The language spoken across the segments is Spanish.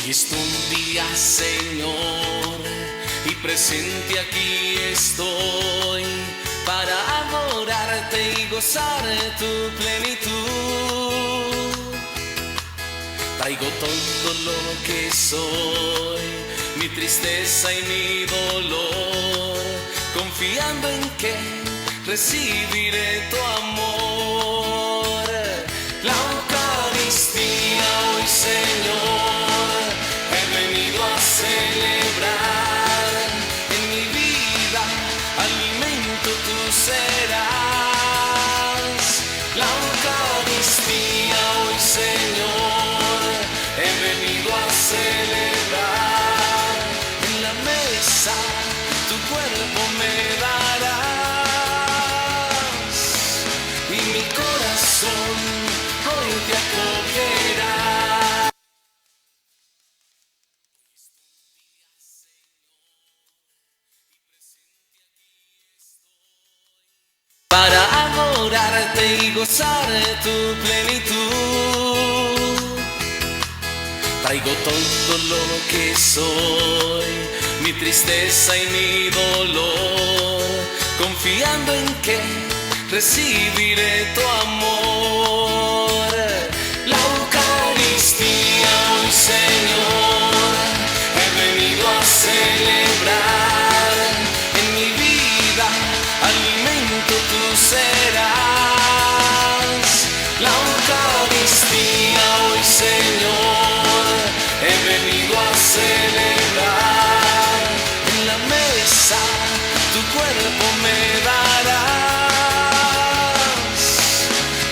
Hoy es tu día, Señor, y presente aquí estoy para adorarte y gozar tu plenitud. Traigo todo lo que soy, mi tristeza y mi dolor, confiando en que recibiré tu amor. La Eucaristía hoy, Señor, he venido a celebrar. En mi vida alimento tú serás. La Eucaristía hoy, Señor, he venido a celebrar. En la mesa tu cuerpo me darás y mi corazón hoy te acogerá. Para adorarte y gozar tu plenitud. Traigo todo lo que soy, mi tristeza y mi dolor, confiando en que recibiré tu amor. La Eucaristía hoy, Señor, he venido a celebrar. En mi vida alimento tú serás. La Eucaristía hoy, Señor, he venido a celebrar. En la mesa tu cuerpo me darás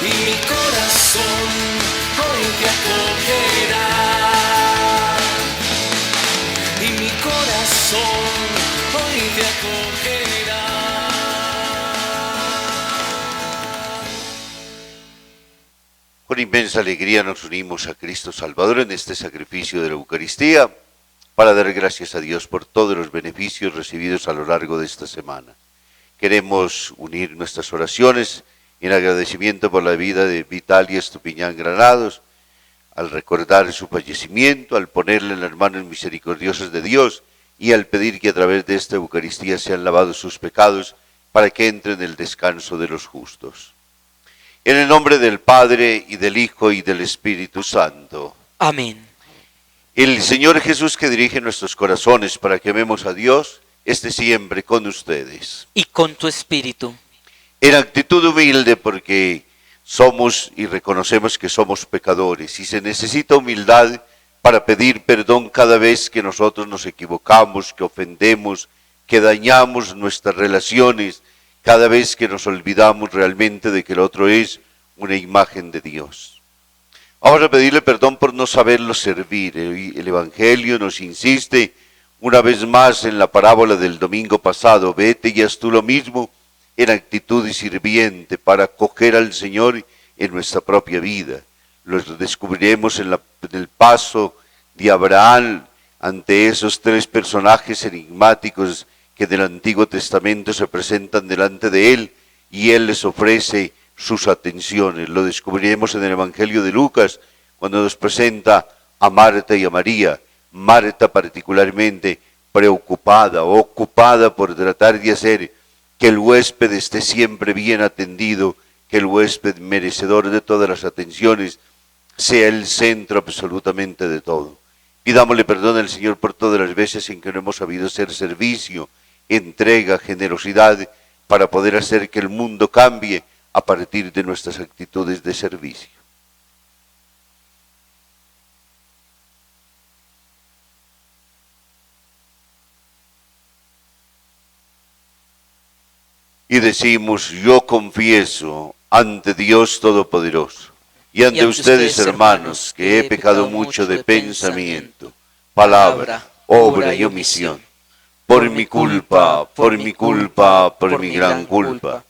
y mi corazón hoy te acogerá. Y mi corazón hoy te acogerá. Con inmensa alegría nos unimos a Cristo Salvador en este sacrificio de la Eucaristía para dar gracias a Dios por todos los beneficios recibidos a lo largo de esta semana. Queremos unir nuestras oraciones en agradecimiento por la vida de Vitalia Estupiñán Granados, al recordar su fallecimiento, al ponerle en las manos misericordiosas de Dios y al pedir que a través de esta Eucaristía sean lavados sus pecados para que entre en el descanso de los justos. En el nombre del Padre, y del Hijo, y del Espíritu Santo. Amén. El Señor Jesús, que dirige nuestros corazones para que amemos a Dios, esté siempre con ustedes. Y con tu espíritu. En actitud humilde, porque somos y reconocemos que somos pecadores, y se necesita humildad para pedir perdón cada vez que nosotros nos equivocamos, que ofendemos, que dañamos nuestras relaciones, cada vez que nos olvidamos realmente de que el otro es una imagen de Dios. Vamos a pedirle perdón por no saberlo servir. El Evangelio nos insiste una vez más en la parábola del domingo pasado: vete y haz tú lo mismo en actitud de sirviente para acoger al Señor en nuestra propia vida. Lo descubriremos en el paso de Abraham ante esos tres personajes enigmáticos que del Antiguo Testamento se presentan delante de él y él les ofrece sus atenciones. Lo descubriremos en el Evangelio de Lucas cuando nos presenta a Marta y a María. Marta particularmente preocupada, ocupada por tratar de hacer que el huésped esté siempre bien atendido, que el huésped merecedor de todas las atenciones sea el centro absolutamente de todo. Pidámosle perdón al Señor por todas las veces en que no hemos sabido ser servicio, entrega, generosidad, para poder hacer que el mundo cambie a partir de nuestras actitudes de servicio. Y decimos: yo confieso ante Dios Todopoderoso y ante ustedes, hermanos, que he pecado mucho de pensamiento, palabra, obra y omisión. Por mi culpa, por mi culpa, por mi gran culpa.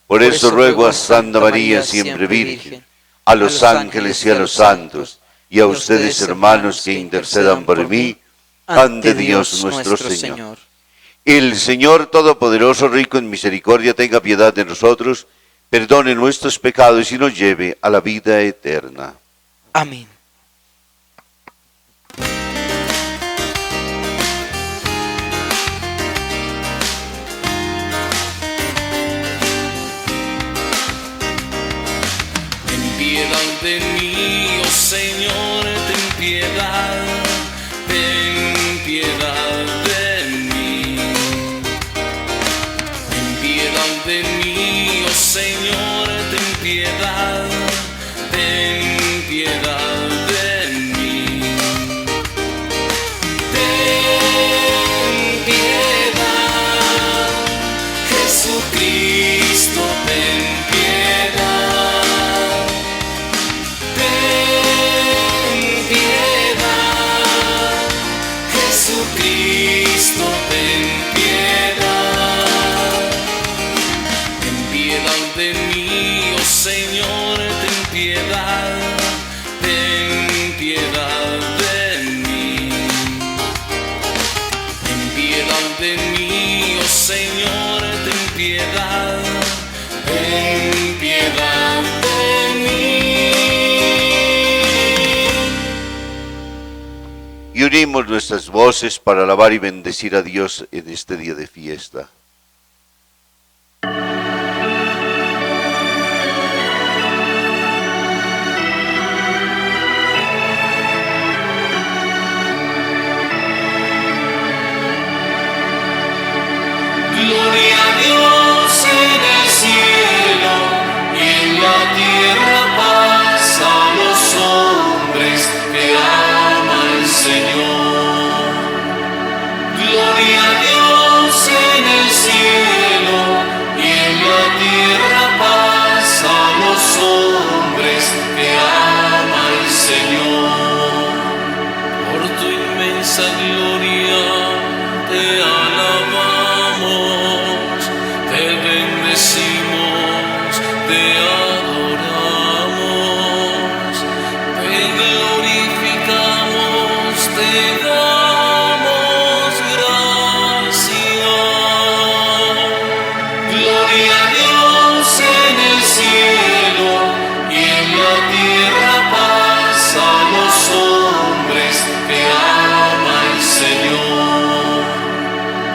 Por eso ruego a Santa María, siempre Virgen, a los ángeles y a los santos, y a ustedes, hermanos, que intercedan por mí, ante Dios nuestro Señor. El Señor Todopoderoso, rico en misericordia, tenga piedad de nosotros, perdone nuestros pecados y nos lleve a la vida eterna. Amén. de mí, oh Señor, ten piedad de mí. Ten piedad de mí, oh Señor, ten piedad de mí. Ten piedad, Jesucristo, ten piedad. Ten piedad, Jesucristo, ten piedad. Ten piedad de mí, oh Señor, ten piedad de mí. Ten piedad de mí, oh Señor, ten piedad de mí. Y unimos nuestras voces para alabar y bendecir a Dios en este día de fiesta. Gloria a Dios en el cielo y en la tierra paz a los hombres que aman al Señor. Gloria a Dios en el cielo y en la tierra paz a los hombres que aman al Señor. Por tu inmensa gloria te alabamos, te bendecimos, te adoramos, te glorificamos, te damos gracias. Gloria a Dios en el cielo y en la tierra paz a los hombres que aman al Señor.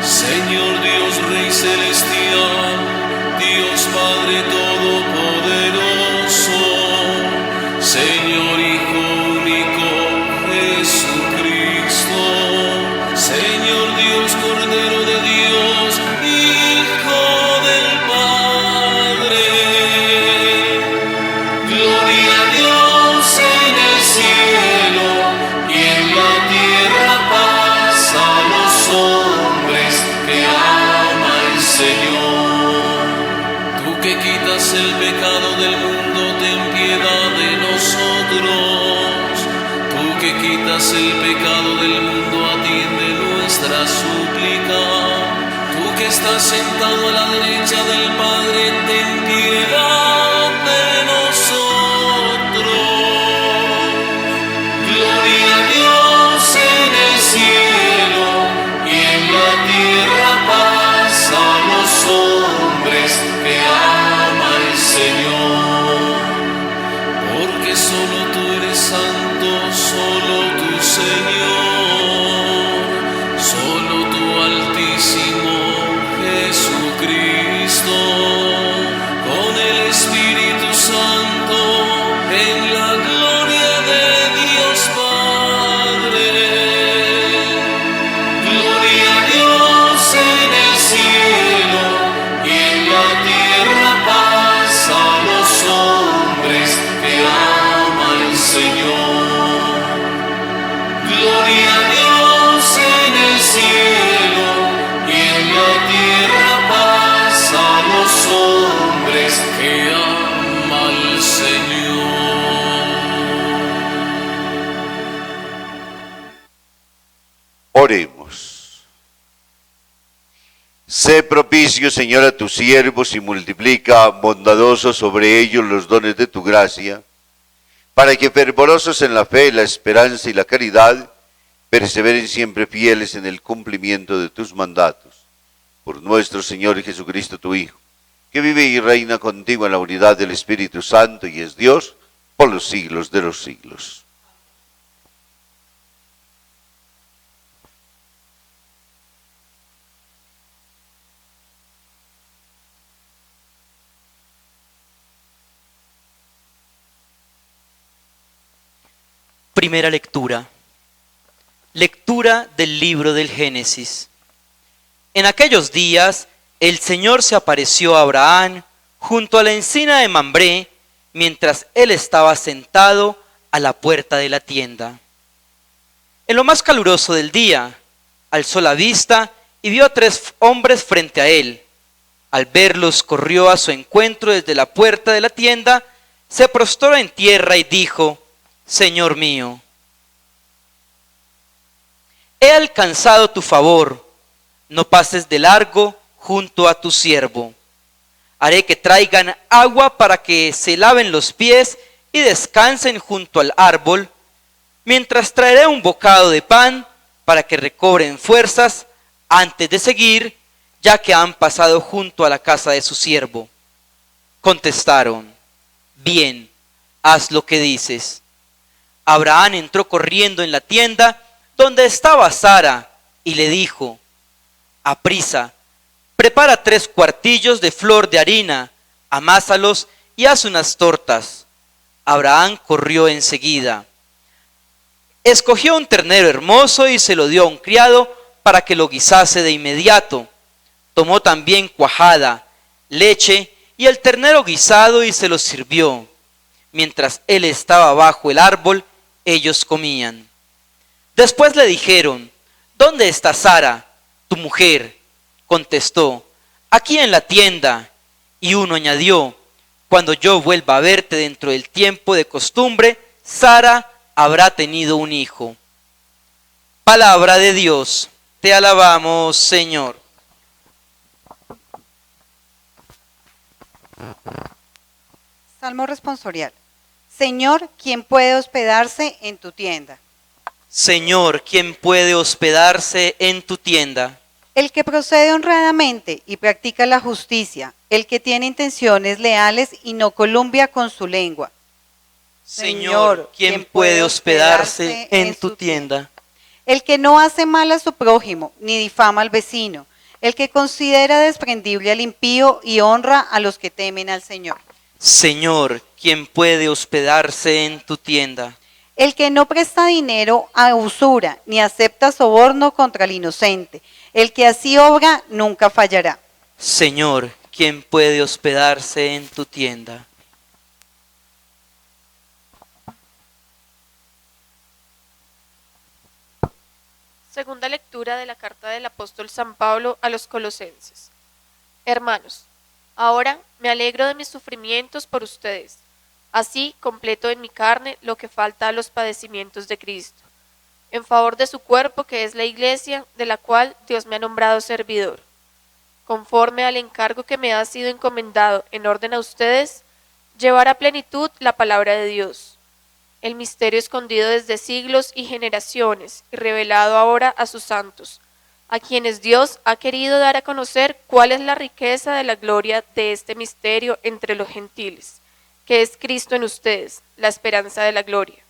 Señor Dios Rey Celestial, Dios Padre Todopoderoso, Señor Hijo único Jesucristo, Señor Dios Cordero de Dios, Hijo del Padre. Gloria a Dios en el cielo y en la tierra paz a los hombres que ama el Señor. Tú que quitas el pecado del mundo, ten piedad de nosotros. Tú que quitas el pecado del mundo, atiende nuestra súplica. Tú que estás sentado a la derecha del Padre, ten piedad de nosotros. Gloria a Dios en el cielo y en la tierra paz a los hombres que ama el Señor. Porque solo tú eres santo, solo tú Señor, solo tú Altísimo Jesucristo, con el Espíritu Santo, en la gloria de Dios Padre. Gloria a Dios en el cielo y en la tierra paz a los hombres que ama el Señor. Gloria a Dios en el cielo y en la tierra paz a los hombres que ama al Señor. Oremos. Sé propicio, Señor, a tus siervos y multiplica bondadoso sobre ellos los dones de tu gracia, para que fervorosos en la fe, la esperanza y la caridad, perseveren siempre fieles en el cumplimiento de tus mandatos. Por nuestro Señor Jesucristo, tu Hijo, que vive y reina contigo en la unidad del Espíritu Santo y es Dios por los siglos de los siglos. Primera lectura. Lectura del libro del Génesis. En aquellos días, el Señor se apareció a Abraham junto a la encina de Mambré, mientras él estaba sentado a la puerta de la tienda. En lo más caluroso del día, alzó la vista y vio a 3 hombres frente a él. Al verlos, corrió a su encuentro desde la puerta de la tienda, se prostró en tierra y dijo: Señor mío, he alcanzado tu favor, no pases de largo junto a tu siervo. Haré que traigan agua para que se laven los pies y descansen junto al árbol, mientras traeré un bocado de pan para que recobren fuerzas antes de seguir, ya que han pasado junto a la casa de su siervo. Contestaron: bien, haz lo que dices. Abraham entró corriendo en la tienda donde estaba Sara y le dijo: aprisa, prepara 3 cuartillos de flor de harina, amásalos y haz unas tortas. Abraham corrió enseguida. Escogió un ternero hermoso y se lo dio a un criado para que lo guisase de inmediato. Tomó también cuajada, leche y el ternero guisado y se lo sirvió. Mientras él estaba bajo el árbol, ellos comían. Después le dijeron: ¿dónde está Sara, tu mujer? Contestó: aquí en la tienda. Y uno añadió: cuando yo vuelva a verte dentro del tiempo de costumbre, Sara habrá tenido un hijo. Palabra de Dios, te alabamos, Señor. Salmo responsorial. Señor, ¿quién puede hospedarse en tu tienda? Señor, ¿quién puede hospedarse en tu tienda? El que procede honradamente y practica la justicia, el que tiene intenciones leales y no columbia con su lengua. Señor, ¿quién puede hospedarse en tu tienda? El que no hace mal a su prójimo, ni difama al vecino, el que considera desprendible al impío y honra a los que temen al Señor. Señor, ¿quién puede hospedarse en tu tienda? El que no presta dinero a usura, ni acepta soborno contra el inocente, el que así obra nunca fallará. Señor, ¿quién puede hospedarse en tu tienda? Segunda lectura de la carta del apóstol San Pablo a los Colosenses. Hermanos, ahora me alegro de mis sufrimientos por ustedes. Así completo en mi carne lo que falta a los padecimientos de Cristo, en favor de su cuerpo que es la Iglesia, de la cual Dios me ha nombrado servidor. Conforme al encargo que me ha sido encomendado en orden a ustedes, llevar a plenitud la palabra de Dios, el misterio escondido desde siglos y generaciones y revelado ahora a sus santos, a quienes Dios ha querido dar a conocer cuál es la riqueza de la gloria de este misterio entre los gentiles, que es Cristo en ustedes, la esperanza de la gloria.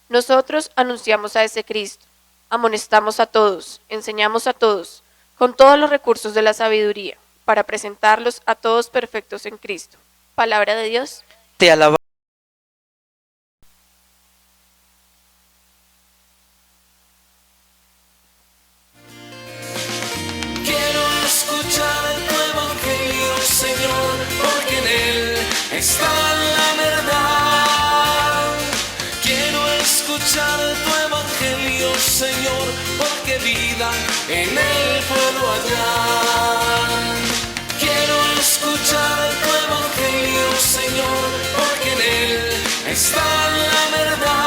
Nosotros anunciamos a ese Cristo, amonestamos a todos, enseñamos a todos, con todos los recursos de la sabiduría, para presentarlos a todos perfectos en Cristo. Palabra de Dios. Te alabamos. Quiero escuchar tu evangelio, Señor, porque en él está la verdad. Quiero escuchar tu evangelio, Señor, porque vida en él puedo hallar. Quiero escuchar tu evangelio, Señor, porque en él está la verdad.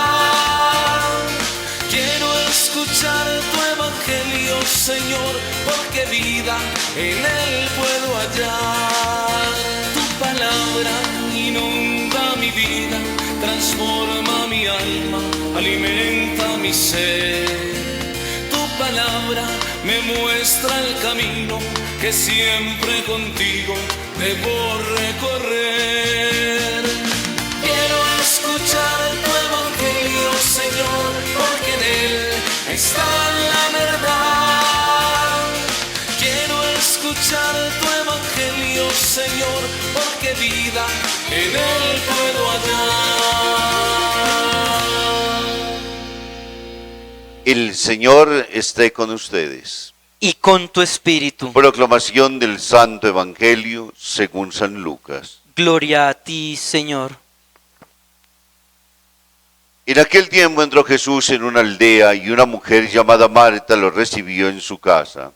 Quiero escuchar tu evangelio, Señor, porque vida en él puedo hallar. Tu palabra inunda mi vida, transforma mi alma, alimenta mi ser. Tu palabra me muestra el camino que siempre contigo debo recorrer. Quiero escuchar tu evangelio, Señor, porque en él está la verdad. Quiero escuchar tu evangelio, Señor, porque vida en él puedo hallar. El Señor esté con ustedes. y con tu espíritu. Proclamación del Santo Evangelio según San Lucas. Gloria a ti, Señor. En aquel tiempo entró Jesús en una aldea y una mujer llamada Marta lo recibió en su casa.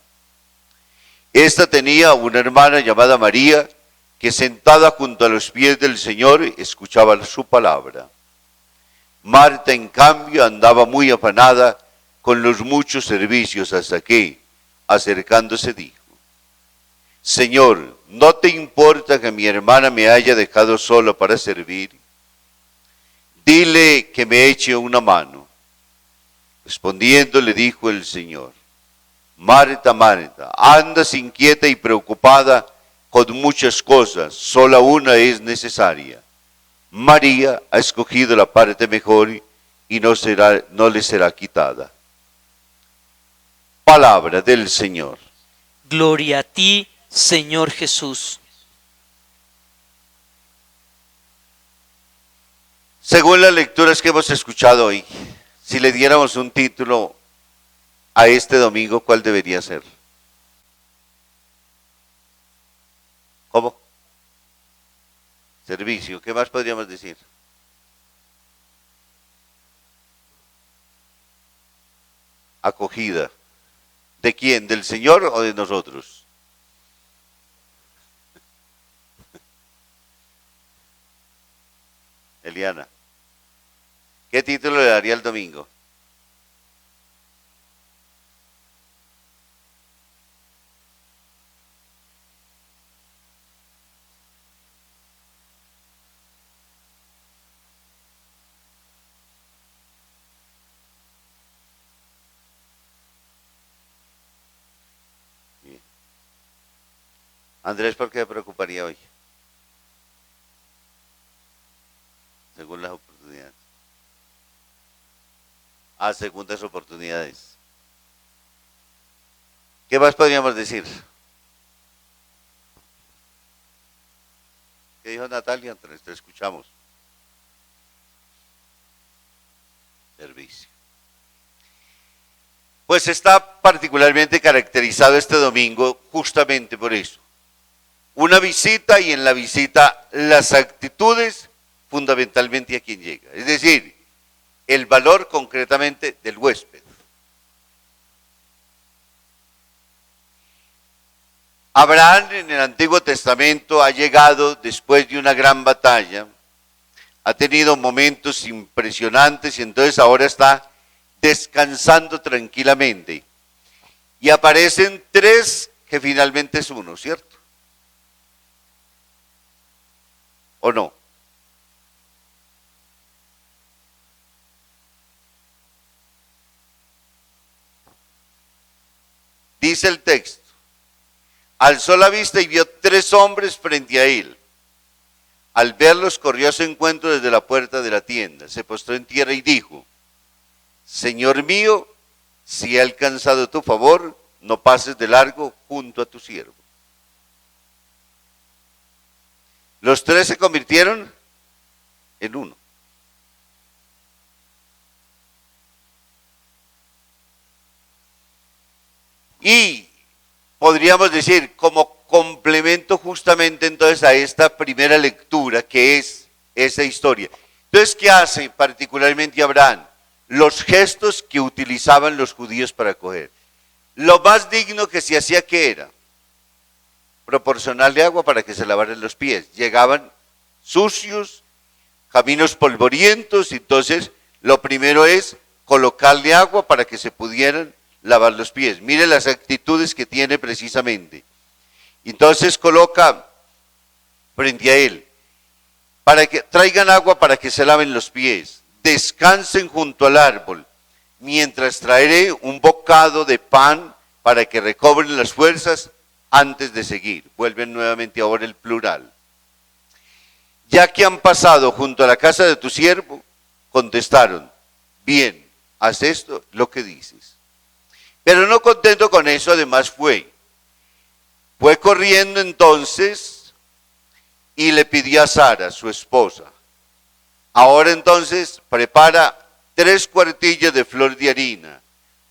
Esta tenía una hermana llamada María, que sentada junto a los pies del Señor escuchaba su palabra. Marta, en cambio, andaba muy afanada con los muchos servicios hasta que, acercándose, dijo: Señor, ¿no te importa que mi hermana me haya dejado solo para servir? Dile que me eche una mano. Respondiendo le dijo el Señor: Marta, Marta, andas inquieta y preocupada con muchas cosas, sola una es necesaria. María ha escogido la parte mejor y no le será quitada. Palabra del Señor. Gloria a ti, Señor Jesús. Según las lecturas que hemos escuchado hoy, si le diéramos un título a este domingo, ¿cuál debería ser? ¿Cómo? Servicio. ¿Qué más podríamos decir? Acogida. ¿De quién? ¿Del Señor o de nosotros? Eliana, ¿qué título le daría el domingo? Bien. Andrés, ¿por qué me preocuparía hoy? Según las oportunidades. Segundas oportunidades. ¿Qué más podríamos decir? ¿Qué dijo Natalia? Entonces te escuchamos. Servicio. Pues está particularmente caracterizado este domingo justamente por eso. Una visita, y en la visita las actitudes fundamentalmente a quien llega. Es decir, el valor concretamente del huésped. Abraham en el Antiguo Testamento ha llegado después de una gran batalla, ha tenido momentos impresionantes y entonces ahora está descansando tranquilamente. Y aparecen tres que finalmente es uno, ¿cierto? ¿O no? Dice el texto: alzó la vista y vio tres hombres frente a él. Al verlos corrió a su encuentro desde la puerta de la tienda, se postró en tierra y dijo: Señor mío, si he alcanzado tu favor, no pases de largo junto a tu siervo. Los tres se convirtieron en uno. Y podríamos decir, como complemento justamente entonces a esta primera lectura, que es esa historia. Entonces, ¿qué hace particularmente Abraham? Los gestos que utilizaban los judíos para acoger. Lo más digno que se hacía, ¿qué era? Proporcionarle agua para que se lavaran los pies. Llegaban sucios, caminos polvorientos, entonces lo primero es colocarle agua para que se pudieran lavar los pies. Mire las actitudes que tiene precisamente. Entonces coloca frente a él, para que traigan agua para que se laven los pies, descansen junto al árbol, mientras traeré un bocado de pan para que recobren las fuerzas antes de seguir. Vuelven nuevamente ahora el plural. Ya que han pasado junto a la casa de tu siervo, contestaron: bien, haz esto lo que dices. Pero no contento con eso, además fue corriendo entonces y le pidió a Sara, su esposa: ahora entonces prepara 3 cuartillas de flor de harina,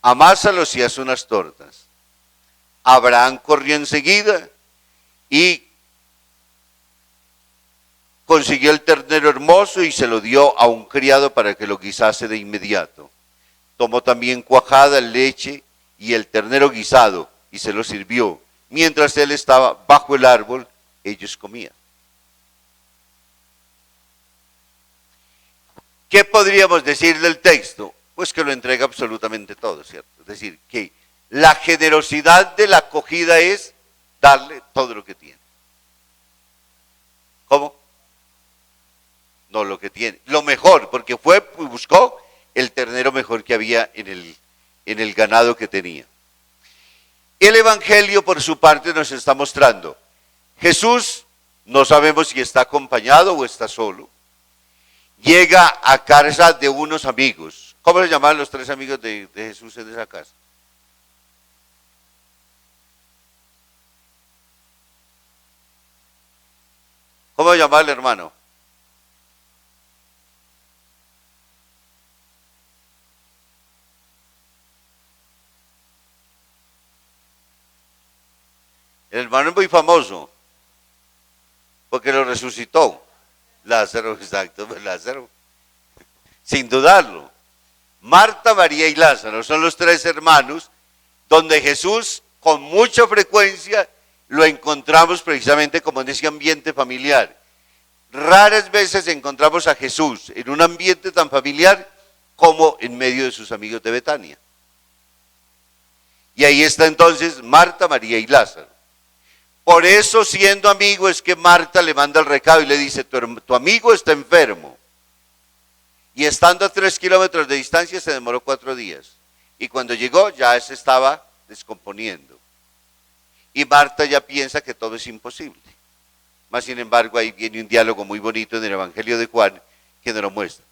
amásalos y haz unas tortas. Abraham corrió enseguida y consiguió el ternero hermoso y se lo dio a un criado para que lo guisase de inmediato. Tomó también cuajada, leche y el ternero guisado y se lo sirvió. Mientras él estaba bajo el árbol, ellos comían. ¿Qué podríamos decir del texto? Pues que lo entrega absolutamente todo, ¿cierto? Es decir, que la generosidad de la acogida es darle todo lo que tiene. ¿Cómo? No lo que tiene, lo mejor, porque fue y buscó el ternero mejor que había en el ganado que tenía. El Evangelio, por su parte, nos está mostrando, Jesús, no sabemos si está acompañado o está solo, llega a casa de unos amigos. ¿Cómo se llamaban los tres amigos de Jesús en esa casa? ¿Cómo se llamaba el hermano? El hermano es muy famoso, porque lo resucitó. Lázaro, exacto, Lázaro. Sin dudarlo. Marta, María y Lázaro son los tres hermanos donde Jesús con mucha frecuencia lo encontramos precisamente como en ese ambiente familiar. Raras veces encontramos a Jesús en un ambiente tan familiar como en medio de sus amigos de Betania. Y ahí está entonces Marta, María y Lázaro. Por eso, siendo amigo, es que Marta le manda el recado y le dice, tu amigo está enfermo. Y estando a 3 kilómetros de distancia se demoró 4 días. Y cuando llegó ya se estaba descomponiendo. Y Marta ya piensa que todo es imposible. Mas sin embargo, ahí viene un diálogo muy bonito en el Evangelio de Juan que nos lo muestra.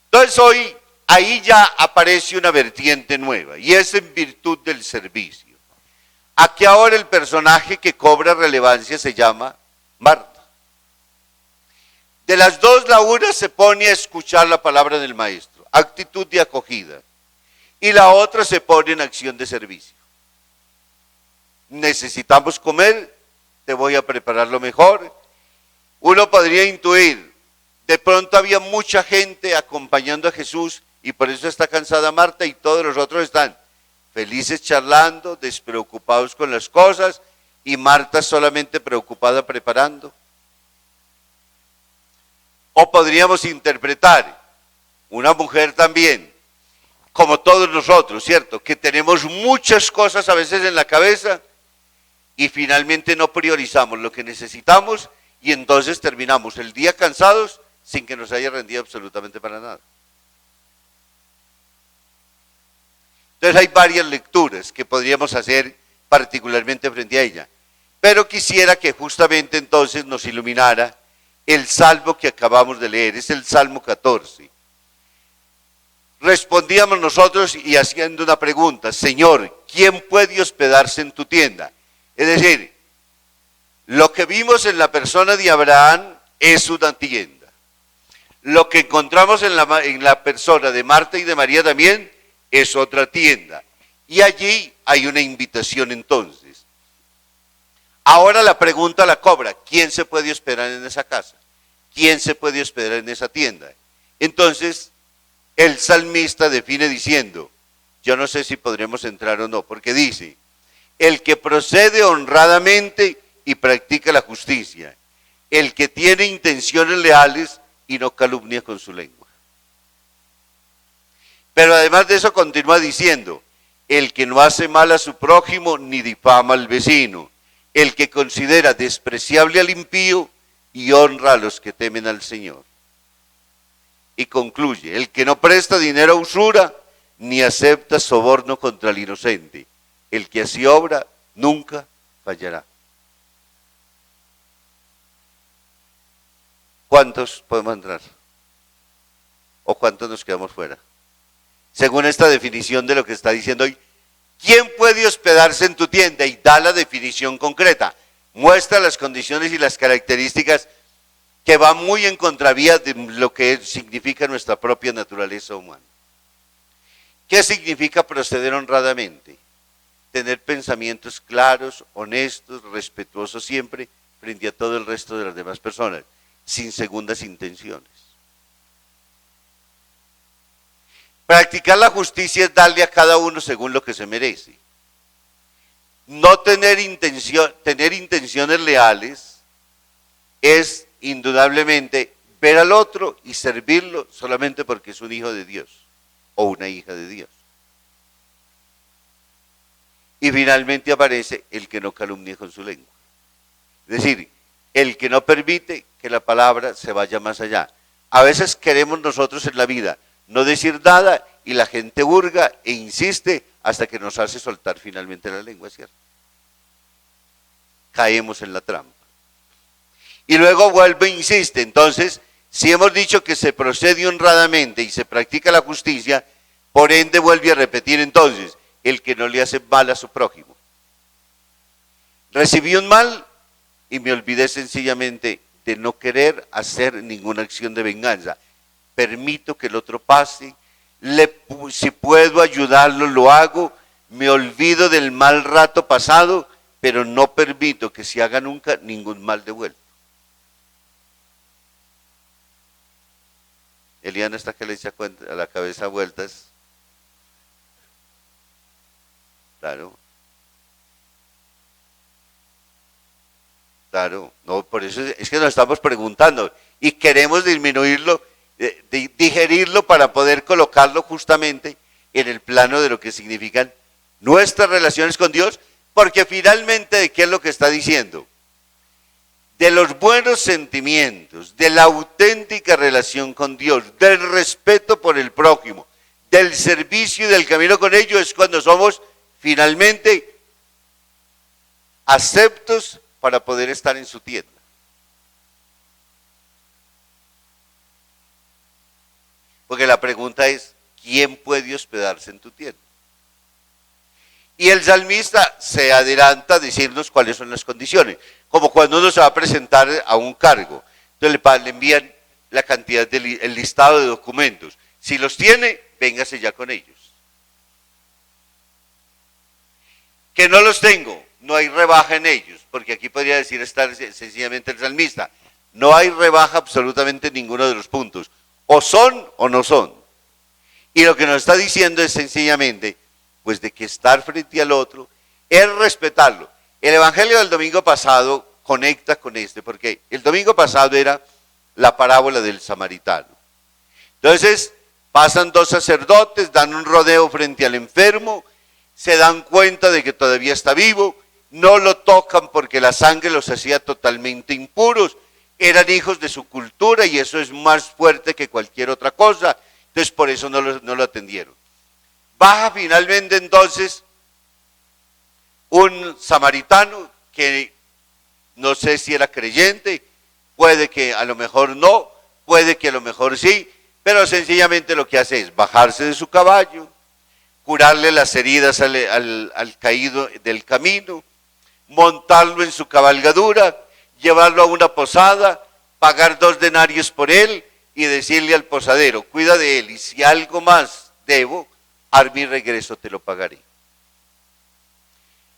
Entonces hoy, ahí ya aparece una vertiente nueva y es en virtud del servicio. Aquí ahora el personaje que cobra relevancia se llama Marta. De las dos, la una se pone a escuchar la palabra del maestro, actitud de acogida, y la otra se pone en acción de servicio. Necesitamos comer, te voy a preparar lo mejor. Uno podría intuir, de pronto había mucha gente acompañando a Jesús y por eso está cansada Marta y todos los otros están felices charlando, despreocupados con las cosas, y Marta solamente preocupada preparando. O podríamos interpretar, una mujer también, como todos nosotros, ¿cierto? Que tenemos muchas cosas a veces en la cabeza y finalmente no priorizamos lo que necesitamos y entonces terminamos el día cansados sin que nos haya rendido absolutamente para nada. Entonces hay varias lecturas que podríamos hacer particularmente frente a ella. Pero quisiera que justamente entonces nos iluminara el salmo que acabamos de leer, es el Salmo 14. Respondíamos nosotros y haciendo una pregunta, Señor, ¿quién puede hospedarse en tu tienda? Es decir, lo que vimos en la persona de Abraham es una tienda. Lo que encontramos en la persona de Marta y de María también es otra tienda. Y allí hay una invitación entonces. Ahora la pregunta la cobra, ¿quién se puede hospedar en esa casa? ¿Quién se puede hospedar en esa tienda? Entonces, el salmista define diciendo, yo no sé si podremos entrar o no, porque dice, el que procede honradamente y practica la justicia, el que tiene intenciones leales y no calumnia con su lengua. Pero además de eso continúa diciendo, el que no hace mal a su prójimo ni difama al vecino, el que considera despreciable al impío y honra a los que temen al Señor. Y concluye, el que no presta dinero a usura ni acepta soborno contra el inocente, el que así obra nunca fallará. ¿Cuántos podemos entrar? ¿O cuántos nos quedamos fuera? Según esta definición de lo que está diciendo hoy, ¿quién puede hospedarse en tu tienda? Y da la definición concreta. Muestra las condiciones y las características que van muy en contravía de lo que significa nuestra propia naturaleza humana. ¿Qué significa proceder honradamente? Tener pensamientos claros, honestos, respetuosos siempre frente a todo el resto de las demás personas, sin segundas intenciones. Practicar la justicia es darle a cada uno según lo que se merece. No tener intenciones leales es indudablemente ver al otro y servirlo solamente porque es un hijo de Dios o una hija de Dios. Y finalmente aparece el que no calumnie con su lengua. Es decir, el que no permite que la palabra se vaya más allá. A veces queremos nosotros en la vida no decir nada y la gente hurga e insiste hasta que nos hace soltar finalmente la lengua, ¿cierto? Caemos en la trampa. Y luego vuelve e insiste. Entonces, si hemos dicho que se procede honradamente y se practica la justicia, por ende vuelve a repetir entonces, el que no le hace mal a su prójimo. Recibí un mal y me olvidé sencillamente de no querer hacer ninguna acción de venganza. Permito que el otro pase, si puedo ayudarlo lo hago, me olvido del mal rato pasado, pero no permito que se haga nunca ningún mal de vuelta. Eliana está que le echa a la cabeza vueltas. Claro. Claro, no, por eso es que nos estamos preguntando y queremos disminuirlo, digerirlo para poder colocarlo justamente en el plano de lo que significan nuestras relaciones con Dios, porque finalmente, ¿de qué es lo que está diciendo? De los buenos sentimientos, de la auténtica relación con Dios, del respeto por el prójimo, del servicio y del camino con ellos, es cuando somos finalmente aceptos para poder estar en su tienda. Porque la pregunta es, ¿quién puede hospedarse en tu tienda? Y el salmista se adelanta a decirnos cuáles son las condiciones, como cuando uno se va a presentar a un cargo. Entonces le envían la cantidad el listado de documentos. Si los tiene, véngase ya con ellos. Que no los tengo, no hay rebaja en ellos, porque aquí podría decir estar sencillamente el salmista, no hay rebaja absolutamente en ninguno de los puntos, o son o no son. Y lo que nos está diciendo es sencillamente, pues de que estar frente al otro es respetarlo. El evangelio del domingo pasado conecta con este, porque el domingo pasado era la parábola del samaritano. Entonces pasan dos sacerdotes, dan un rodeo frente al enfermo, se dan cuenta de que todavía está vivo, no lo tocan porque la sangre los hacía totalmente impuros, eran hijos de su cultura y eso es más fuerte que cualquier otra cosa, entonces por eso no lo atendieron. Baja finalmente entonces un samaritano que no sé si era creyente, puede que a lo mejor no, puede que a lo mejor sí, pero sencillamente lo que hace es bajarse de su caballo, curarle las heridas al caído del camino, montarlo en su cabalgadura, llevarlo a una posada, pagar 2 denarios por él y decirle al posadero, cuida de él y si algo más debo, a mi regreso te lo pagaré.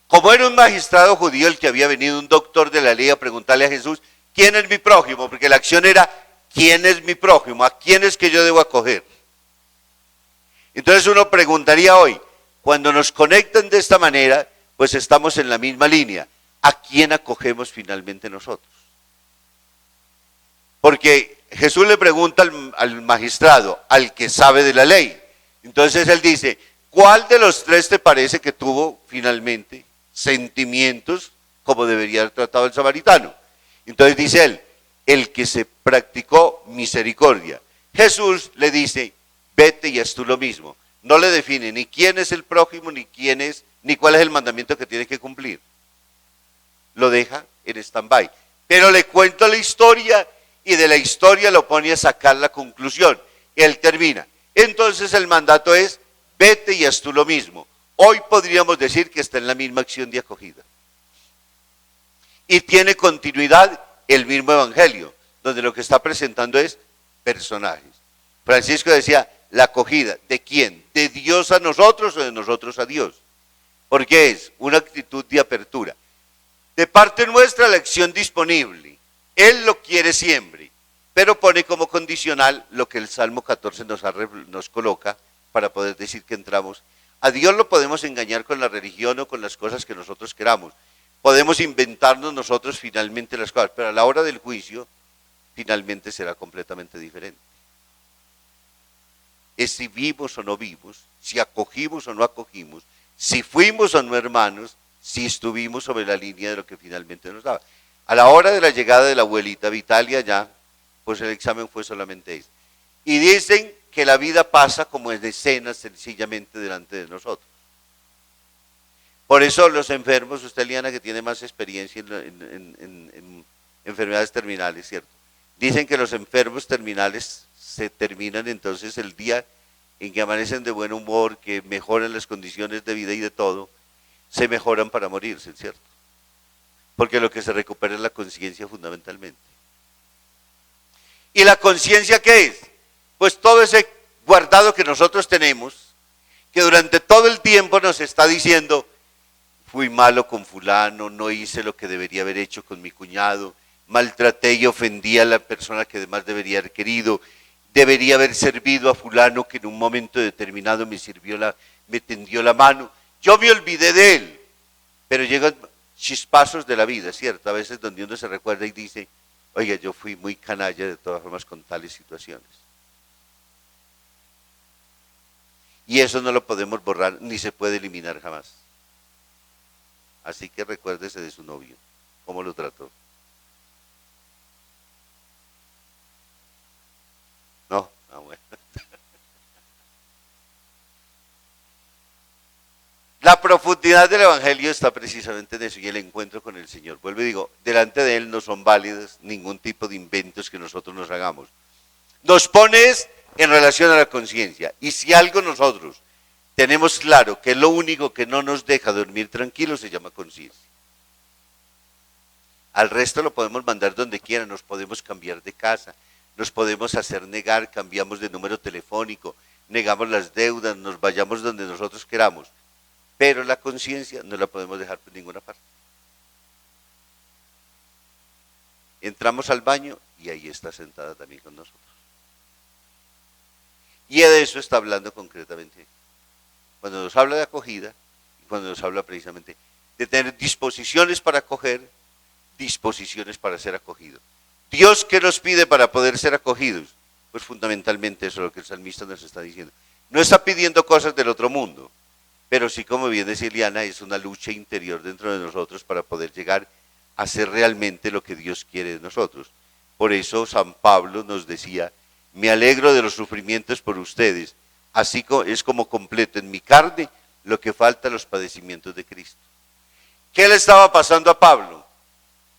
Como era un magistrado judío el que había venido, un doctor de la ley, a preguntarle a Jesús, ¿quién es mi prójimo? Porque la acción era, ¿quién es mi prójimo? ¿A quién es que yo debo acoger? Entonces uno preguntaría hoy, cuando nos conectan de esta manera, pues estamos en la misma línea. ¿A quién acogemos finalmente nosotros? Porque Jesús le pregunta al magistrado, al que sabe de la ley. Entonces él dice, ¿cuál de los 3 te parece que tuvo finalmente sentimientos como debería haber tratado el samaritano? Entonces dice él, el que se practicó misericordia. Jesús le dice, vete y haz tú lo mismo. No le define ni quién es el prójimo, ni cuál es el mandamiento que tiene que cumplir. Lo deja en stand-by. Pero le cuento la historia y de la historia lo pone a sacar la conclusión. Él termina. Entonces el mandato es, vete y haz tú lo mismo. Hoy podríamos decir que está en la misma acción de acogida. Y tiene continuidad el mismo evangelio, donde lo que está presentando es personajes. Francisco decía, La acogida. ¿De quién? ¿De Dios a nosotros o de nosotros a Dios? Porque es una actitud de apertura. De parte nuestra la acción disponible. Él lo quiere siempre, pero pone como condicional lo que el Salmo 14 nos coloca para poder decir que entramos. A Dios lo podemos engañar con la religión o con las cosas que nosotros queramos. Podemos inventarnos nosotros finalmente las cosas, pero a la hora del juicio finalmente será completamente diferente. Es si vimos o no vimos, si acogimos o no acogimos, si fuimos o no hermanos, si estuvimos sobre la línea de lo que finalmente nos daba. A la hora de la llegada de la abuelita Vitalia ya, pues el examen fue solamente ese. Y dicen que la vida pasa como en escenas sencillamente delante de nosotros. Por eso los enfermos, usted Liana que tiene más experiencia en enfermedades terminales, ¿cierto? Dicen que los enfermos terminales se terminan entonces el día en que amanecen de buen humor, que mejoran las condiciones de vida y de todo, se mejoran para morirse, ¿cierto? Porque lo que se recupera es la conciencia fundamentalmente. ¿Y la conciencia qué es? Pues todo ese guardado que nosotros tenemos, que durante todo el tiempo nos está diciendo, fui malo con fulano, no hice lo que debería haber hecho con mi cuñado, maltraté y ofendí a la persona que además debería haber querido, debería haber servido a fulano que en un momento determinado me tendió la mano. Yo me olvidé de él, pero llegan chispazos de la vida, ¿cierto? A veces donde uno se recuerda y dice, oiga, yo fui muy canalla de todas formas con tales situaciones. Y eso no lo podemos borrar ni se puede eliminar jamás. Así que recuérdese de su novio, cómo lo trató. No, bueno. La profundidad del Evangelio está precisamente en eso y el encuentro con el Señor. Vuelvo y digo, delante de Él no son válidos ningún tipo de inventos que nosotros nos hagamos. Nos pones en relación a la conciencia. Y si algo nosotros tenemos claro que lo único que no nos deja dormir tranquilos se llama conciencia. Al resto lo podemos mandar donde quiera, nos podemos cambiar de casa, nos podemos hacer negar, cambiamos de número telefónico, negamos las deudas, nos vayamos donde nosotros queramos. Pero la conciencia no la podemos dejar por ninguna parte. Entramos al baño y ahí está sentada también con nosotros. Y de eso está hablando concretamente. Cuando nos habla de acogida y cuando nos habla precisamente de tener disposiciones para acoger, disposiciones para ser acogidos. Dios, ¿qué nos pide para poder ser acogidos? Pues fundamentalmente eso es lo que el salmista nos está diciendo. No está pidiendo cosas del otro mundo, pero sí, como bien decía Liana, es una lucha interior dentro de nosotros para poder llegar a ser realmente lo que Dios quiere de nosotros. Por eso San Pablo nos decía, me alegro de los sufrimientos por ustedes, así es como completo en mi carne lo que falta a los padecimientos de Cristo. ¿Qué le estaba pasando a Pablo?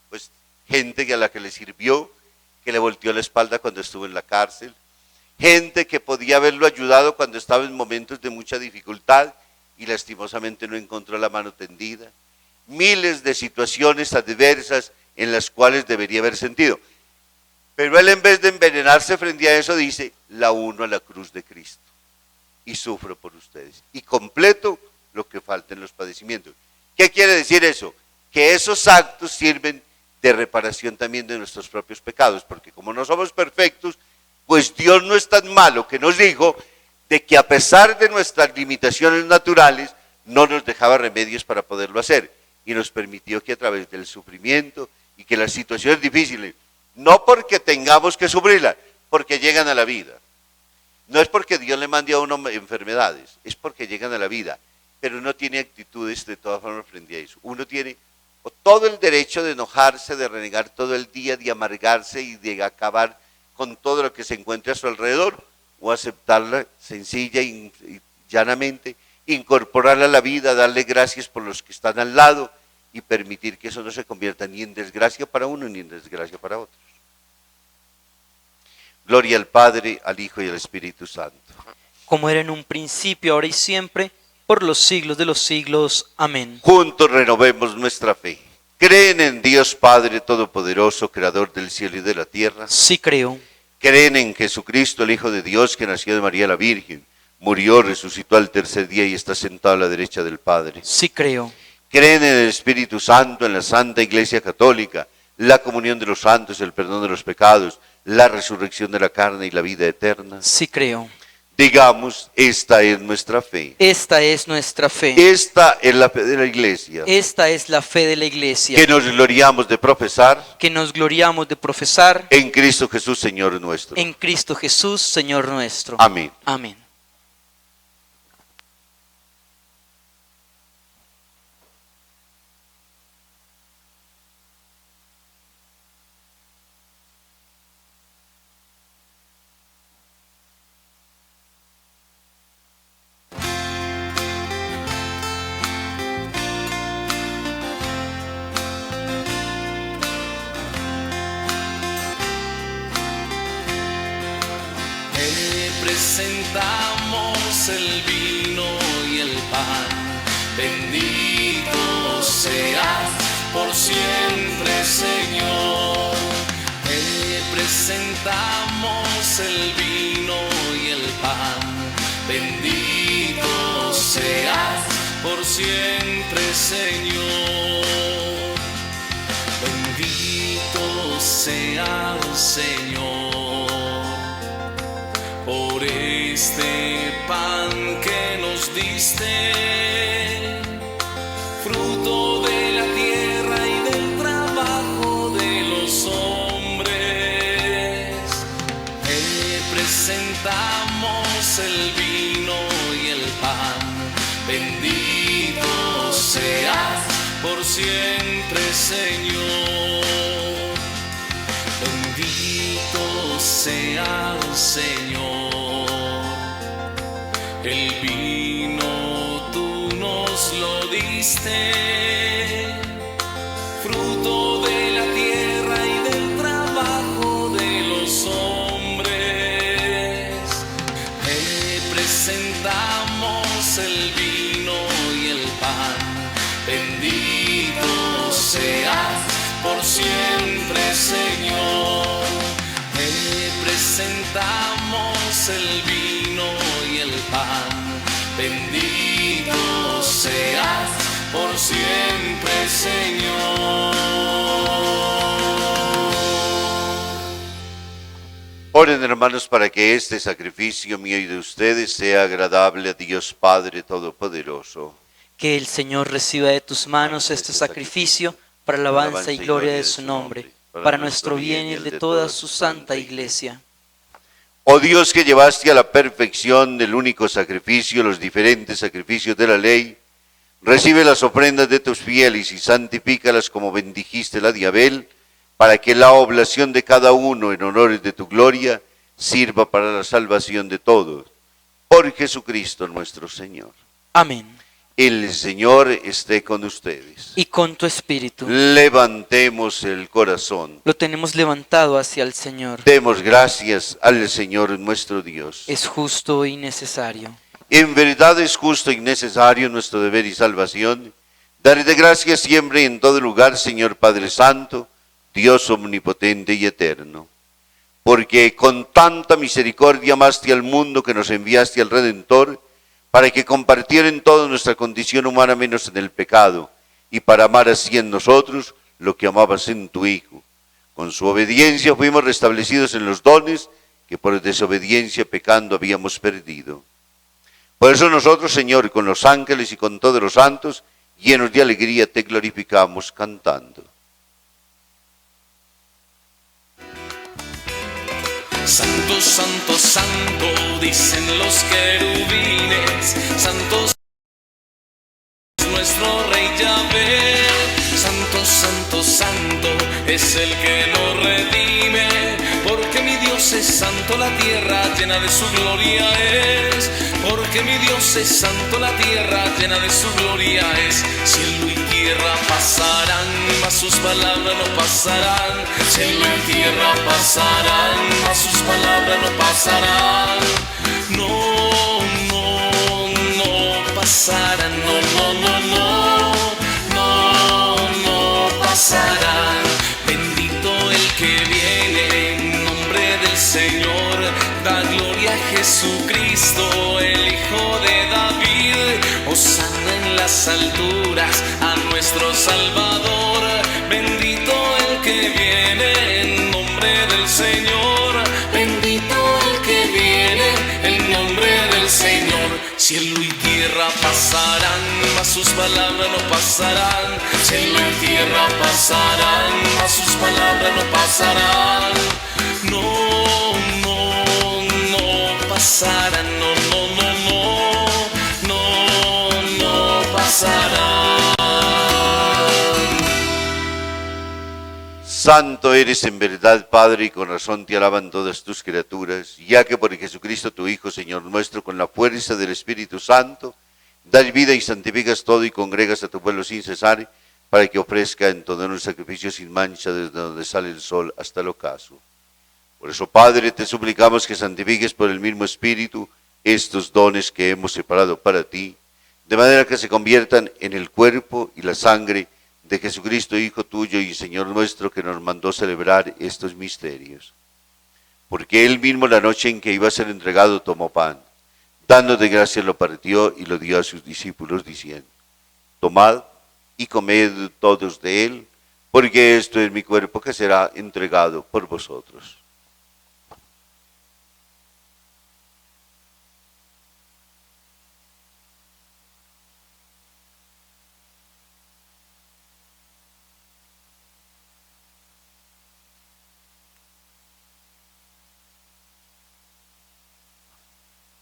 Pues gente a la que le sirvió, que le volteó la espalda cuando estuvo en la cárcel, gente que podía haberlo ayudado cuando estaba en momentos de mucha dificultad y lastimosamente no encontró la mano tendida, miles de situaciones adversas en las cuales debería haber sentido. Pero él, en vez de envenenarse frente a eso, dice, la uno a la cruz de Cristo y sufro por ustedes y completo lo que falta en los padecimientos. ¿Qué quiere decir eso? Que esos actos sirven de reparación también de nuestros propios pecados, porque como no somos perfectos, pues Dios no es tan malo que nos dijo de que a pesar de nuestras limitaciones naturales, no nos dejaba remedios para poderlo hacer y nos permitió que a través del sufrimiento y que las situaciones difíciles, no porque tengamos que sufrirlas, porque llegan a la vida. No es porque Dios le mande a uno enfermedades, es porque llegan a la vida, pero uno tiene actitudes de todas formas frente a eso. Uno tiene o todo el derecho de enojarse, de renegar todo el día, de amargarse y de acabar con todo lo que se encuentre a su alrededor, o aceptarla sencilla y llanamente, incorporarla a la vida, darle gracias por los que están al lado y permitir que eso no se convierta ni en desgracia para uno ni en desgracia para otros. Gloria al Padre, al Hijo y al Espíritu Santo. Como era en un principio, ahora y siempre, por los siglos de los siglos. Amén. Juntos renovemos nuestra fe. ¿Creen en Dios Padre Todopoderoso, Creador del cielo y de la tierra? Sí creo. Creen en Jesucristo, el Hijo de Dios, que nació de María la Virgen, murió, resucitó al tercer día y está sentado a la derecha del Padre. Sí creo. Creen en el Espíritu Santo, en la Santa Iglesia Católica, la comunión de los santos, el perdón de los pecados, la resurrección de la carne y la vida eterna. Sí creo. Digamos, esta es nuestra fe. Esta es nuestra fe. Esta es la fe de la Iglesia, Esta es la fe de la Iglesia. que nos gloriamos de profesar Que nos gloriamos de profesar en Cristo Jesús, Señor nuestro. en Cristo Jesús, Señor nuestro. Amén. Amén. Te presentamos el vino y el pan, bendito seas por siempre, Señor. Te presentamos el vino y el pan, bendito seas por siempre, Señor. Bendito seas, Señor, por este pan que nos diste, fruto de la tierra y del trabajo de los hombres. Te presentamos el vino y el pan, bendito seas por siempre, Señor. Bendito seas, Señor. El vino tú nos lo diste, fruto de la tierra y del trabajo de los hombres. Te presentamos el vino y el pan, bendito seas por siempre, Señor. Te presentamos el vino y el pan, bendito seas por siempre, Señor. Oren, hermanos, para que este sacrificio mío y de ustedes sea agradable a Dios Padre Todopoderoso. Que el Señor reciba de tus manos este sacrificio para alabanza y gloria de su nombre, para nuestro bien y el de toda su santa Iglesia. Oh Dios, que llevaste a la perfección del único sacrificio los diferentes sacrificios de la ley, recibe las ofrendas de tus fieles y santifícalas como bendijiste la de Abel, para que la oblación de cada uno en honores de tu gloria sirva para la salvación de todos. Por Jesucristo nuestro Señor. Amén. El Señor esté con ustedes. Y con tu espíritu. Levantemos el corazón. Lo tenemos levantado hacia el Señor. Demos gracias al Señor nuestro Dios. Es justo y necesario. En verdad es justo y necesario nuestro deber y salvación, darte gracias siempre y en todo lugar, Señor Padre Santo, Dios omnipotente y eterno. Porque con tanta misericordia amaste al mundo que nos enviaste al Redentor, para que compartiera en toda nuestra condición humana menos en el pecado, y para amar así en nosotros lo que amabas en tu Hijo. Con su obediencia fuimos restablecidos en los dones que por desobediencia pecando habíamos perdido. Por eso nosotros, Señor, con los ángeles y con todos los santos, llenos de alegría, te glorificamos cantando. Santo, santo, santo, dicen los querubines, santo es nuestro Rey Yahvé. Santo, santo, santo, es el que nos redime, porque mi Dios es santo, la tierra llena de su gloria es. Porque mi Dios es santo, la tierra llena de su gloria es. Cielo y tierra pasarán, mas sus palabras no pasarán. Cielo y tierra pasarán, mas sus palabras no pasarán. No, no, no pasarán, no, no, no, no, no, no pasarán. Bendito el que viene en nombre del Señor. las alturas a nuestro Salvador. Bendito el que viene en nombre del Señor. Bendito el que viene en nombre del Señor. Cielo y tierra pasarán, mas sus palabras no pasarán. Cielo y tierra pasarán, mas sus palabras no pasarán. No, no, no pasarán, no, no, no, no, no, no pasarán. Santo eres en verdad, Padre, y con razón te alaban todas tus criaturas, ya que por Jesucristo tu Hijo, Señor nuestro, con la fuerza del Espíritu Santo, das vida y santificas todo y congregas a tu pueblo sin cesar, para que ofrezca en todo un sacrificio sin mancha desde donde sale el sol hasta el ocaso. Por eso, Padre, te suplicamos que santifiques por el mismo Espíritu estos dones que hemos separado para ti, de manera que se conviertan en el cuerpo y la sangre de Jesucristo, Hijo tuyo y Señor nuestro, que nos mandó celebrar estos misterios. Porque Él mismo, la noche en que iba a ser entregado, tomó pan, dándote gracias lo partió y lo dio a sus discípulos, diciendo: tomad y comed todos de él, porque esto es mi cuerpo que será entregado por vosotros.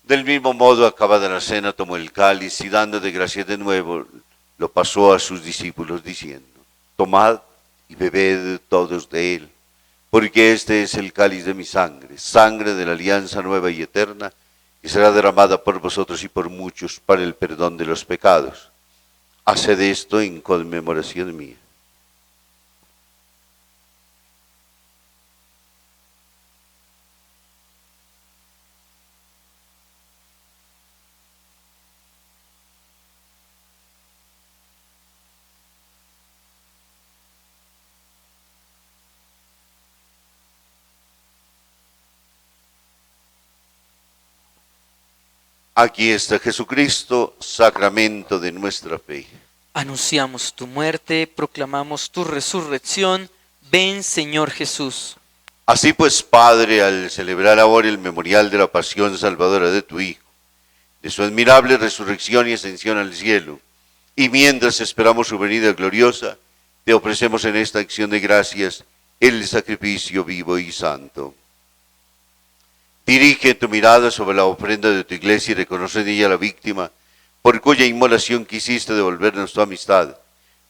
Del mismo modo, acabada la cena, tomó el cáliz y dando de gracias de nuevo, lo pasó a sus discípulos diciendo: tomad y bebed todos de él, porque este es el cáliz de mi sangre, sangre de la alianza nueva y eterna, que será derramada por vosotros y por muchos para el perdón de los pecados. Haced esto en conmemoración mía. Aquí está Jesucristo, sacramento de nuestra fe. Anunciamos tu muerte, proclamamos tu resurrección. Ven, Señor Jesús. Así pues, Padre, al celebrar ahora el memorial de la pasión salvadora de tu Hijo, de su admirable resurrección y ascensión al cielo, y mientras esperamos su venida gloriosa, te ofrecemos en esta acción de gracias el sacrificio vivo y santo. Dirige tu mirada sobre la ofrenda de tu iglesia y reconoce en ella la víctima por cuya inmolación quisiste devolvernos tu amistad,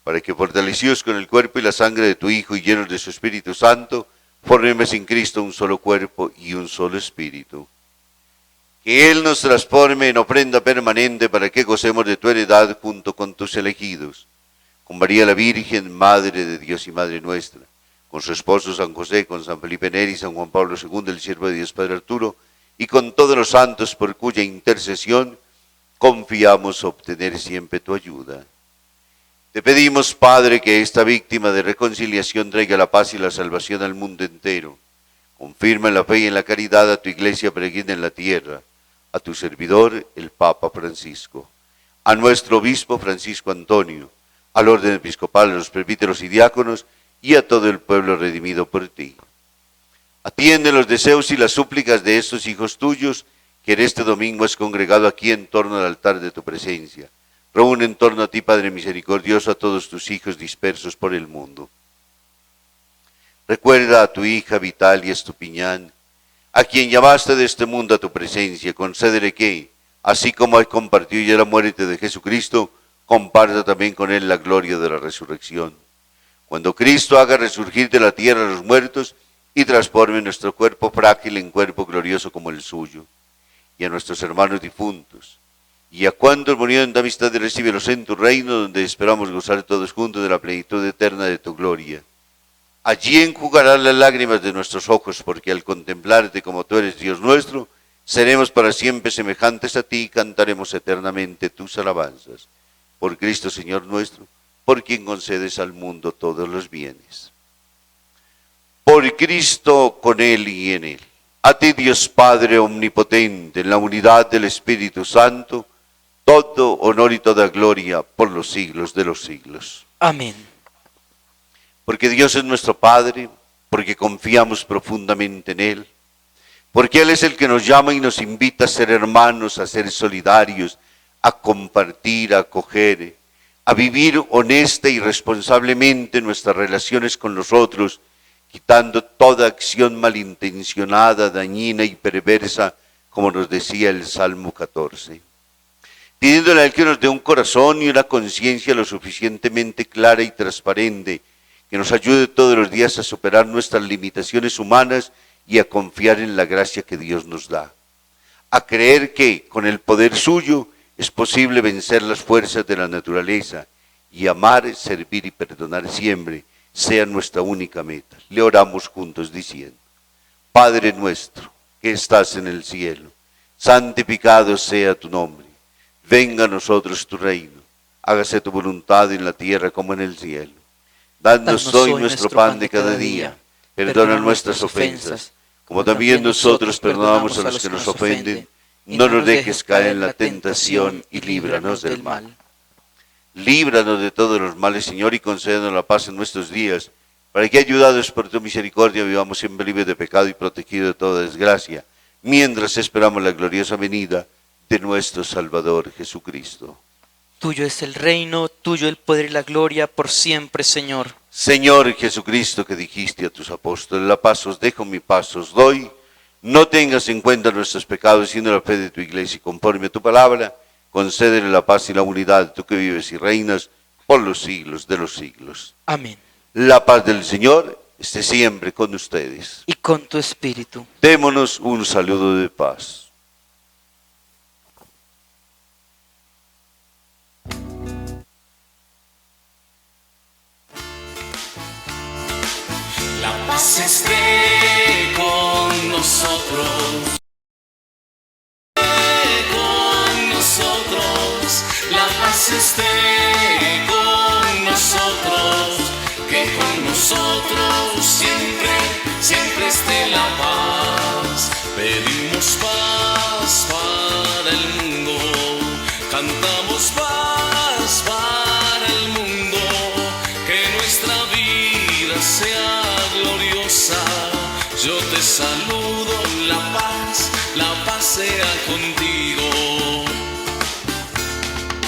para que fortalecidos con el cuerpo y la sangre de tu Hijo y llenos de su Espíritu Santo, formemos en Cristo un solo cuerpo y un solo espíritu. Que Él nos transforme en ofrenda permanente para que gocemos de tu heredad junto con tus elegidos, con María la Virgen, Madre de Dios y Madre nuestra, con su esposo San José, con San Felipe Neri, San Juan Pablo II, el siervo de Dios Padre Arturo, y con todos los santos por cuya intercesión confiamos obtener siempre tu ayuda. Te pedimos, Padre, que esta víctima de reconciliación traiga la paz y la salvación al mundo entero. Confirma en la fe y en la caridad a tu iglesia peregrina en la tierra, a tu servidor, el Papa Francisco, a nuestro obispo Francisco Antonio, al orden episcopal, a los presbíteros y diáconos, y a todo el pueblo redimido por ti. Atiende los deseos y las súplicas de estos hijos tuyos, que en este domingo has congregado aquí en torno al altar de tu presencia. Reúne en torno a ti, Padre misericordioso, a todos tus hijos dispersos por el mundo. Recuerda a tu hija vital y Estupiñán, a quien llamaste de este mundo a tu presencia. Concédele que, así como ha compartido ya la muerte de Jesucristo, comparta también con él la gloria de la resurrección. Cuando Cristo haga resurgir de la tierra a los muertos y transforme nuestro cuerpo frágil en cuerpo glorioso como el suyo, y a nuestros hermanos difuntos, y a cuantos murieron de amistad, recíbelos en tu reino, donde esperamos gozar todos juntos de la plenitud eterna de tu gloria. Allí enjugarán las lágrimas de nuestros ojos, porque al contemplarte como tú eres Dios nuestro, seremos para siempre semejantes a ti y cantaremos eternamente tus alabanzas. Por Cristo Señor nuestro, por quien concedes al mundo todos los bienes. Por Cristo, con Él y en Él. A ti, Dios Padre omnipotente, en la unidad del Espíritu Santo, todo honor y toda gloria por los siglos de los siglos. Amén. Porque Dios es nuestro Padre, porque confiamos profundamente en Él, porque Él es el que nos llama y nos invita a ser hermanos, a ser solidarios, a compartir, a acoger, a vivir honesta y responsablemente nuestras relaciones con los otros, quitando toda acción malintencionada, dañina y perversa, como nos decía el Salmo 14. Pidiéndole a Él que nos dé un corazón y una conciencia lo suficientemente clara y transparente, que nos ayude todos los días a superar nuestras limitaciones humanas y a confiar en la gracia que Dios nos da. A creer que con el poder suyo es posible vencer las fuerzas de la naturaleza y amar, servir y perdonar siempre sea nuestra única meta. Le oramos juntos diciendo: Padre nuestro que estás en el cielo, santificado sea tu nombre. Venga a nosotros tu reino. Hágase tu voluntad en la tierra como en el cielo. Danos hoy nuestro pan de cada día. Perdona nuestras ofensas, como también nosotros perdonamos a los que nos ofenden. No nos dejes caer en la tentación y líbranos del mal. Líbranos de todos los males, Señor, y concédenos la paz en nuestros días, para que, ayudados por tu misericordia, vivamos siempre libres de pecado y protegidos de toda desgracia, mientras esperamos la gloriosa venida de nuestro Salvador Jesucristo. Tuyo es el reino, tuyo el poder y la gloria por siempre, Señor. Señor Jesucristo, que dijiste a tus apóstoles: la paz os dejo, mi paz os doy. No tengas en cuenta nuestros pecados, sino la fe de tu iglesia, y conforme a tu palabra, concédele la paz y la unidad, tú que vives y reinas por los siglos de los siglos. Amén. La paz del Señor esté siempre con ustedes. Y con tu espíritu. Démonos un saludo de paz. La paz esté con nosotros. Con nosotros. La paz esté con nosotros. Que con nosotros siempre, siempre esté la paz. Pedimos paz para el mundo. Cantamos paz para el mundo. Que nuestra vida sea gloriosa. Yo te saludo, la paz sea contigo.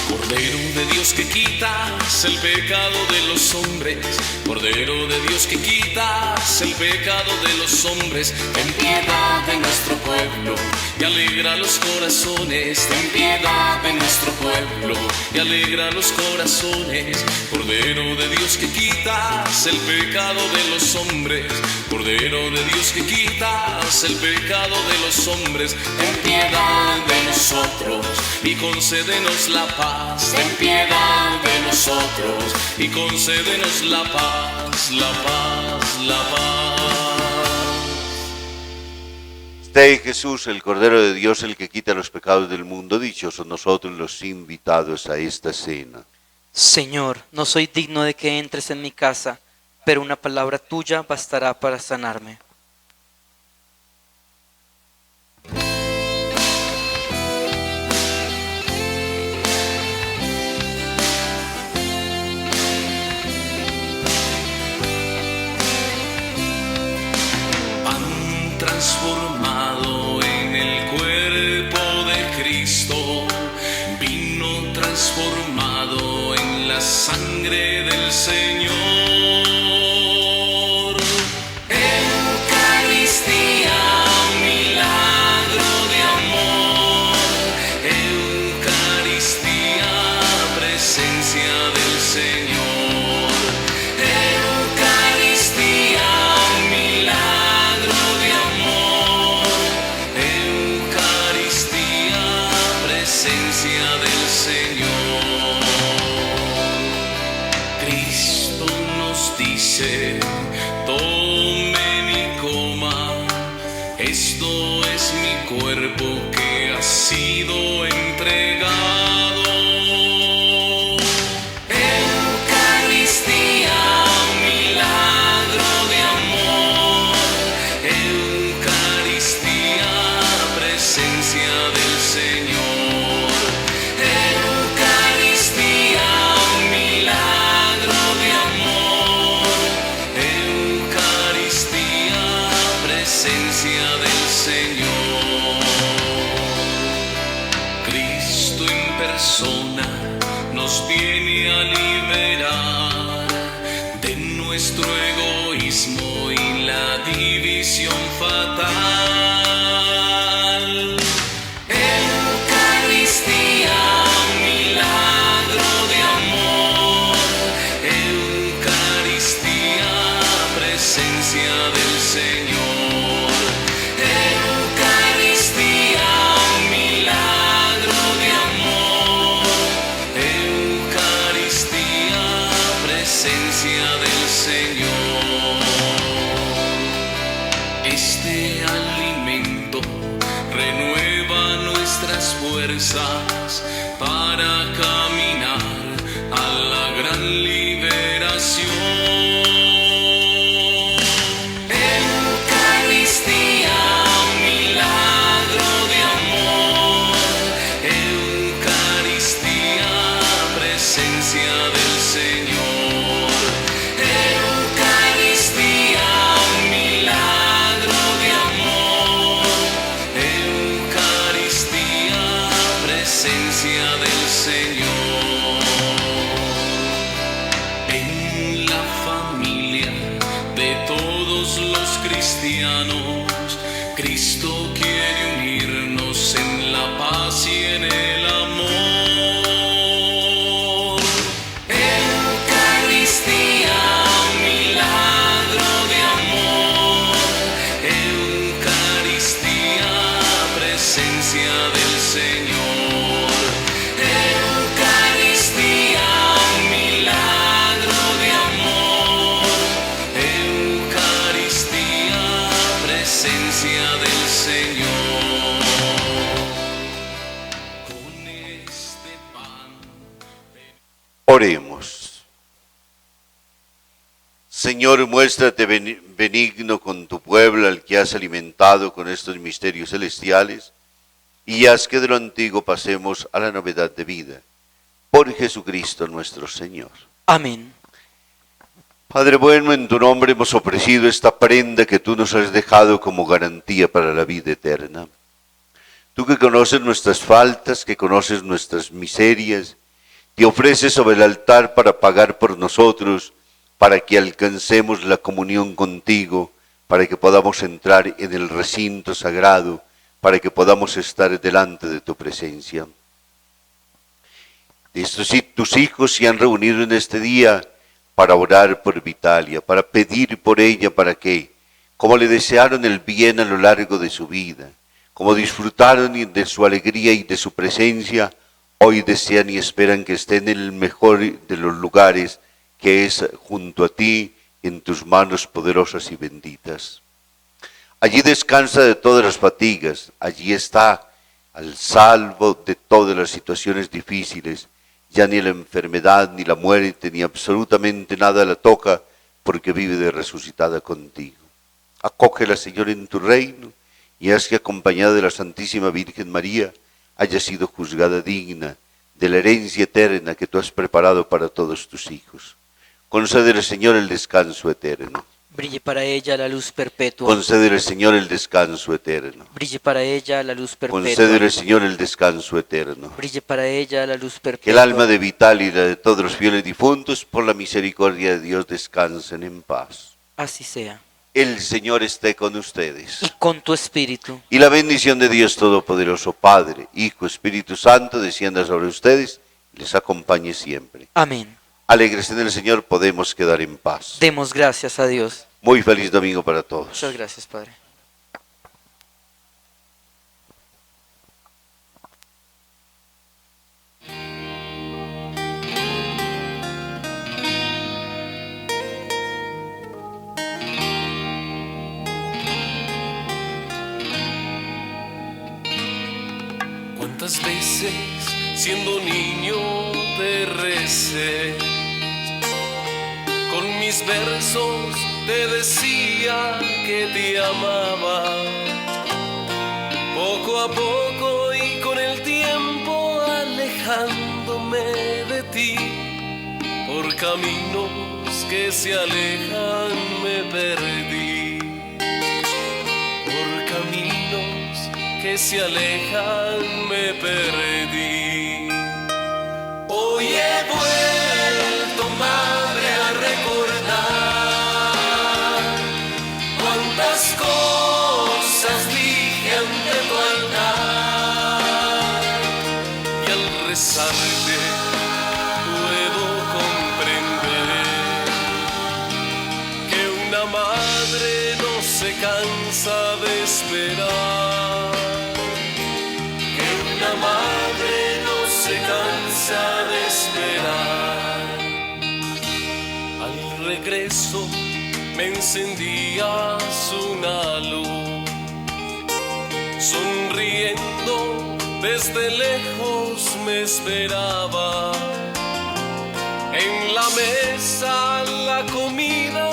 Cordero de Dios que quitas el pecado de los hombres, Cordero de Dios que quitas el pecado de los hombres, ten piedad de nuestro pueblo y alegra los corazones, ten piedad de nuestro pueblo y alegra los corazones. Cordero de Dios que quitas el pecado de los hombres, Cordero de Dios que quitas el pecado de los hombres, ten piedad de nosotros y concédenos la paz, ten piedad de nosotros y concédenos la paz, la paz, la paz. Esté Jesús, el Cordero de Dios, el que quita los pecados del mundo. Dichosos nosotros los invitados a esta cena. Señor, no soy digno de que entres en mi casa, pero una palabra tuya bastará para sanarme. Pan transformado en el cuerpo de Cristo, vino transformado en la sangre del Señor. Eucaristía, milagro de amor. Eucaristía, presencia del Señor. Eucaristía, milagro de amor. Eucaristía, presencia del Señor. Cristo nos dice: tomen y coman, esto es mi cuerpo que ha sido entregado. Eucaristía, milagro de amor. Eucaristía, presencia del Señor. fatal. Eucaristía, milagro de amor. Eucaristía, presencia del Señor. Eucaristía, milagro de amor. Eucaristía, presencia del Señor. Este alimento renueva nuestras fuerzas para caminar a la gran liberación. Eucaristía, milagro de amor. Eucaristía, presencia del Señor. Eucaristía, milagro de amor. Eucaristía, presencia del Señor. En la familia de todos los cristianos, Cristo quiere unirnos en la paz y en el amor. Eucaristía, milagro de amor. Eucaristía, presencia del Señor. Eucaristía, milagro de amor. Eucaristía, presencia del Señor. Con este pan. Oremos. Señor, muéstrate benigno con tu pueblo al que has alimentado con estos misterios celestiales, y haz que de lo antiguo pasemos a la novedad de vida. Por Jesucristo nuestro Señor. Amén. Padre bueno, en tu nombre hemos ofrecido esta prenda que tú nos has dejado como garantía para la vida eterna. Tú que conoces nuestras faltas, que conoces nuestras miserias, te ofreces sobre el altar para pagar por nosotros, para que alcancemos la comunión contigo, para que podamos entrar en el recinto sagrado, para que podamos estar delante de tu presencia. Tus hijos se han reunido en este día para orar por Vitalia, para pedir por ella, para que, como le desearon el bien a lo largo de su vida, como disfrutaron de su alegría y de su presencia, hoy desean y esperan que estén en el mejor de los lugares, que es junto a ti, en tus manos poderosas y benditas. Allí descansa de todas las fatigas, allí está al salvo de todas las situaciones difíciles. Ya ni la enfermedad, ni la muerte, ni absolutamente nada la toca, porque vive de resucitada contigo. Acógela, Señor, en tu reino, y haz que, acompañada de la Santísima Virgen María, haya sido juzgada digna de la herencia eterna que tú has preparado para todos tus hijos. Concédele, Señor, el descanso eterno. Brille para ella la luz perpetua. Concédele, Señor, el descanso eterno. Brille para ella la luz perpetua. Concédele, Señor, el descanso eterno. Brille para ella la luz perpetua. Que el alma de Vitalia y la de todos los fieles difuntos, por la misericordia de Dios, descansen en paz. Así sea. El Señor esté con ustedes. Y con tu espíritu. Y la bendición de Dios Todopoderoso, Padre, Hijo, Espíritu Santo, descienda sobre ustedes y les acompañe siempre. Amén. Alegres en el Señor, podemos quedar en paz. Demos gracias a Dios. Muy feliz domingo para todos. Muchas gracias, Padre. ¿Cuántas veces siendo niño te recé? Con mis versos te decía que te amaba. Poco a poco y con el tiempo alejándome de ti, por caminos que se alejan me perdí. Por caminos que se alejan me perdí. Hoy he vuelto, madre, a recordar cuántas cosas cansa de esperar, que una madre no se cansa de esperar. Al regreso me encendías una luz, sonriendo desde lejos me esperaba. En la mesa la comida